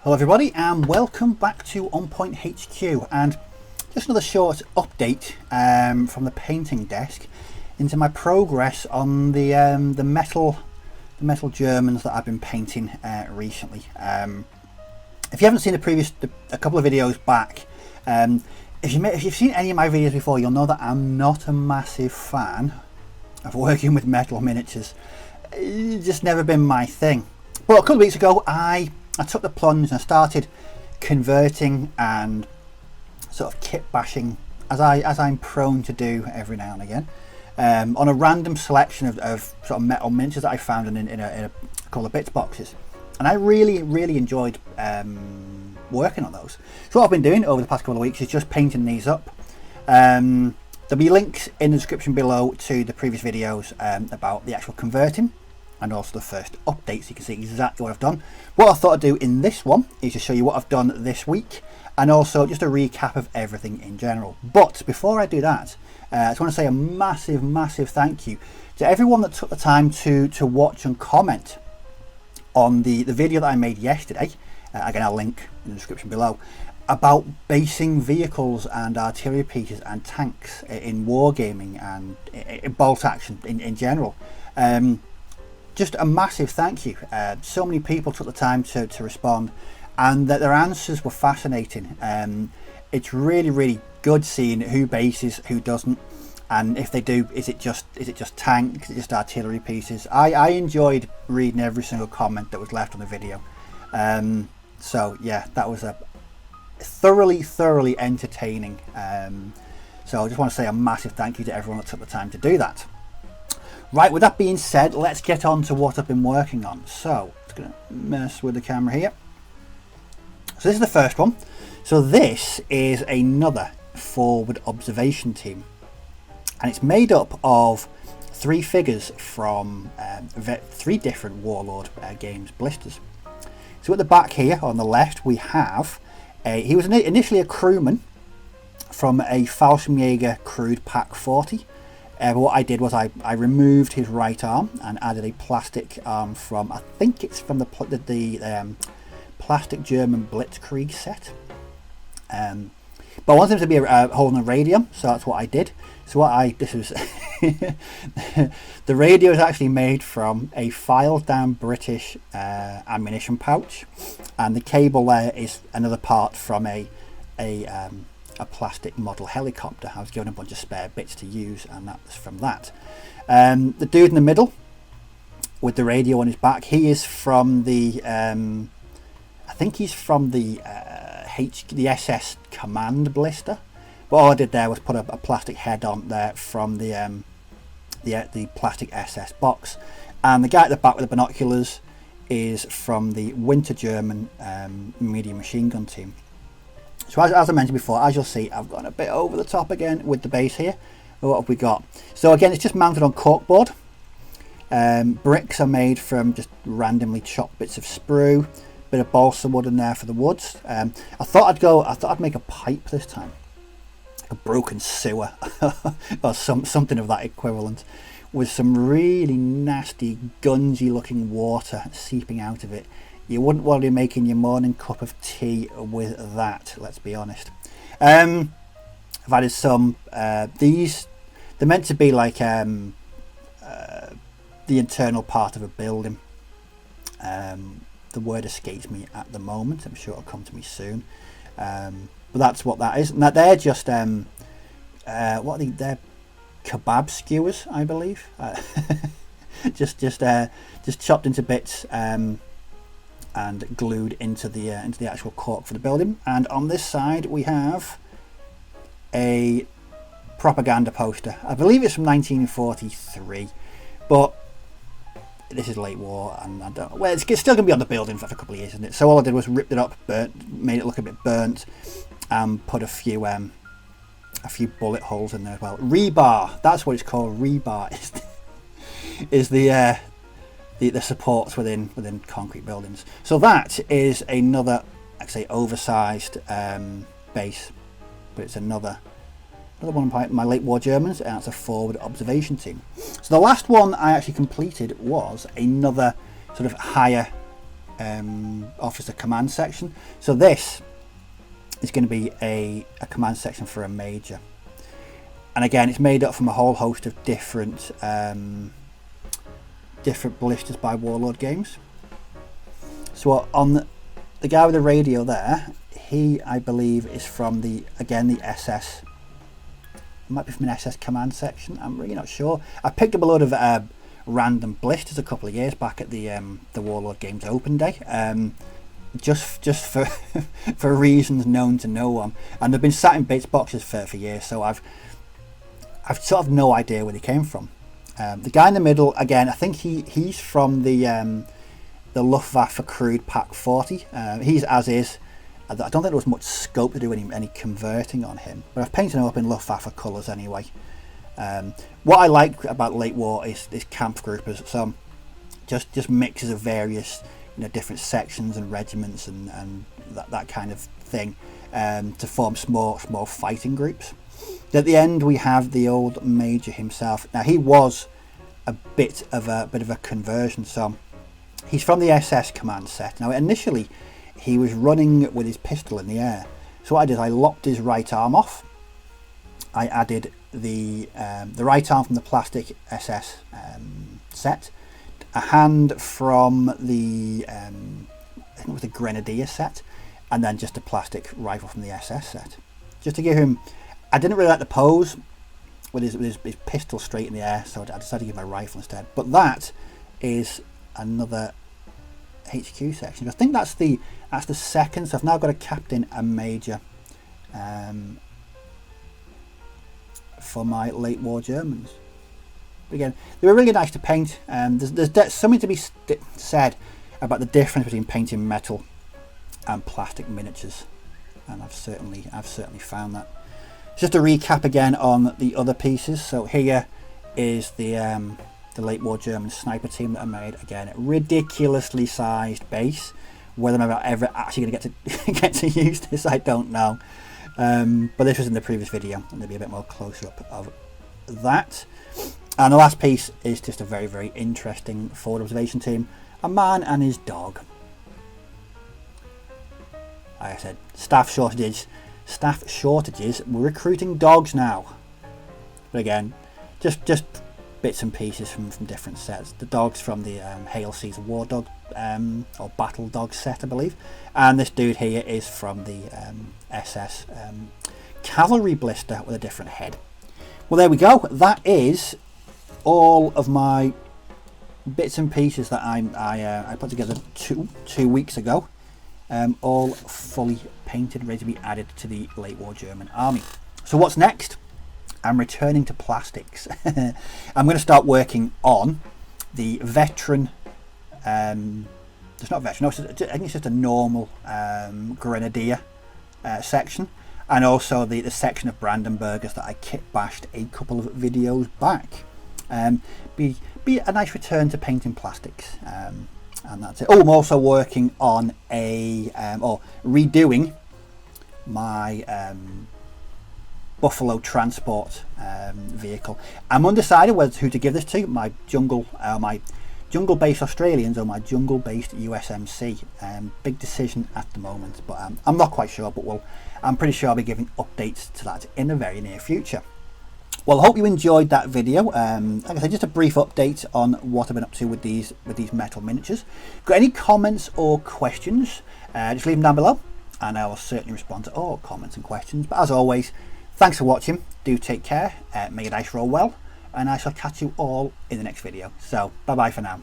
Hello everybody and welcome back to On Point HQ, and just another short update from the painting desk into my progress on the metal Germans that I've been painting recently. If you haven't seen a couple of videos back, if you've seen any of my videos before, you'll know that I'm not a massive fan of working with metal miniatures. It's just never been my thing. But a couple of weeks ago I took the plunge and I started converting and sort of kit bashing, as I'm prone to do every now and again, on a random selection of sort of metal miniatures that I found in a couple of bits boxes, and I really enjoyed working on those. So what I've been doing over the past couple of weeks is just painting these up. There'll be links in the description below to the previous videos about the actual converting, and also the first update, so you can see exactly what I've done. What I thought I'd do in this one is to show you what I've done this week, and also just a recap of everything in general. But before I do that, I just want to say a massive thank you to everyone that took the time to watch and comment on the video that I made yesterday. Again, I'll link in the description below, about basing vehicles and artillery pieces and tanks in wargaming and in bolt action in general. Just a massive thank you. So many people took the time to respond, and that their answers were fascinating. It's really good seeing who bases, who doesn't, and if they do, is it just tank, is it just artillery pieces. I enjoyed reading every single comment that was left on the video. So yeah, that was a thoroughly entertaining. So I just want to say a massive thank you to everyone that took the time to do that. Right, with that being said, let's get on to what I've been working on. So, I'm just going to mess with the camera here. So this is the first one. So this is another forward observation team. And it's made up of 3 figures from 3 different Warlord games blisters. So at the back here on the left we have, he was initially a crewman from a Fallschirmjäger Crude Pack 40. But what I did was I removed his right arm and added a plastic arm from, I think it's from the plastic German Blitzkrieg set. But I wanted him to be holding a radio, so that's what I did. So the radio is actually made from a filed down British ammunition pouch, and the cable there is another part from a plastic model helicopter. I was given a bunch of spare bits to use, and that was from that. The dude in the middle with the radio on his back, he is from the I think he's from the SS Command blister. But all I did there was put a plastic head on there from the plastic SS box, and the guy at the back with the binoculars is from the Winter German medium machine gun team. So as I mentioned before, as you'll see, I've gone a bit over the top again with the base here. What have we got? So again, it's just mounted on corkboard. Bricks are made from just randomly chopped bits of sprue, bit of balsa wood in there for the woods. I thought I'd make a pipe this time, a broken sewer or something of that equivalent, with some really nasty gungy looking water seeping out of it. You wouldn't want to be making your morning cup of tea with that, let's be honest. I've added some, they're meant to be like the internal part of a building. The word escapes me at the moment, I'm sure it'll come to me soon. But that's what that is. Now they're just, what are they? They're kebab skewers, I believe. just chopped into bits, and glued into the actual cork for the building. And on this side we have a propaganda poster. I believe it's from 1943, but this is late war, and I don't. Well, it's still going to be on the building for a couple of years, isn't it? So all I did was ripped it up, made it look a bit burnt, and put a few bullet holes in there as well. Rebar, that's what it's called. Rebar is the supports within concrete buildings. So that is another, like I say, oversized base, but it's another one of my late war Germans, and it's a forward observation team. So the last one I actually completed was another sort of higher officer command section. So this is going to be a command section for a major, and again it's made up from a whole host of different ballistas by Warlord Games. So on the guy with the radio there, he, I believe, is from the SS. It might be from an SS command section. I'm really not sure. I picked up a load of random blisters a couple of years back at the Warlord Games Open Day, just for for reasons known to no one, and they've been sat in bits boxes for years. So I've sort of no idea where they came from. The guy in the middle, again, I think he's from the Luftwaffe Crude Pack 40. He's as is. I don't think there was much scope to do any converting on him, but I've painted him up in Luftwaffe colours anyway. What I like about late war is kampfgruppe, so just mixes of various different sections and regiments and that kind of thing, to form small fighting groups. At the end we have the old major himself. Now he was a bit of a conversion, so he's from the SS command set. Now initially he was running with his pistol in the air, so what I did, I lopped his right arm off. I added the right arm from the plastic SS set, a hand from the I think it was the Grenadier set, and then just a plastic rifle from the SS set, just to give him. I didn't really like the pose with his pistol straight in the air, so I decided to give him a rifle instead. But that is another HQ section. I think that's the second. So I've now got a captain and major for my late war Germans. But again, they were really nice to paint. There's something to be said about the difference between painting metal and plastic miniatures, and I've certainly found that. Just a recap again on the other pieces. So here is the late war German sniper team that I made. Again, ridiculously sized base. Whether I'm ever actually going to get to use this, I don't know. But this was in the previous video, and there'll be a bit more close up of that. And the last piece is just a very, very interesting forward observation team. A man and his dog. Like I said, staff shortages. We're recruiting dogs now. But again, just bits and pieces from different sets. The dogs from the Hail Caesar War Dog or Battle Dog set, I believe. And this dude here is from the SS Cavalry Blister with a different head. Well, there we go. That is all of my bits and pieces that I put together two weeks ago. All fully painted, ready to be added to the late war German army. So what's next? I'm returning to plastics. I'm going to start working on the veteran. It's not veteran. No, I think it's just a normal Grenadier section, and also the section of Brandenburgers that I kit bashed a couple of videos back. Be a nice return to painting plastics. And that's it. Oh, I'm also working on or redoing my Buffalo transport vehicle. I'm undecided who to give this to, my jungle-based Australians or my jungle-based USMC. Big decision at the moment, but I'm not quite sure, but I'm pretty sure I'll be giving updates to that in the very near future. Well, I hope you enjoyed that video. Like I said, just a brief update on what I've been up to with these metal miniatures. Got any comments or questions? Just leave them down below, and I will certainly respond to all comments and questions. But as always, thanks for watching. Do take care. May your dice roll well, and I shall catch you all in the next video. So, bye bye for now.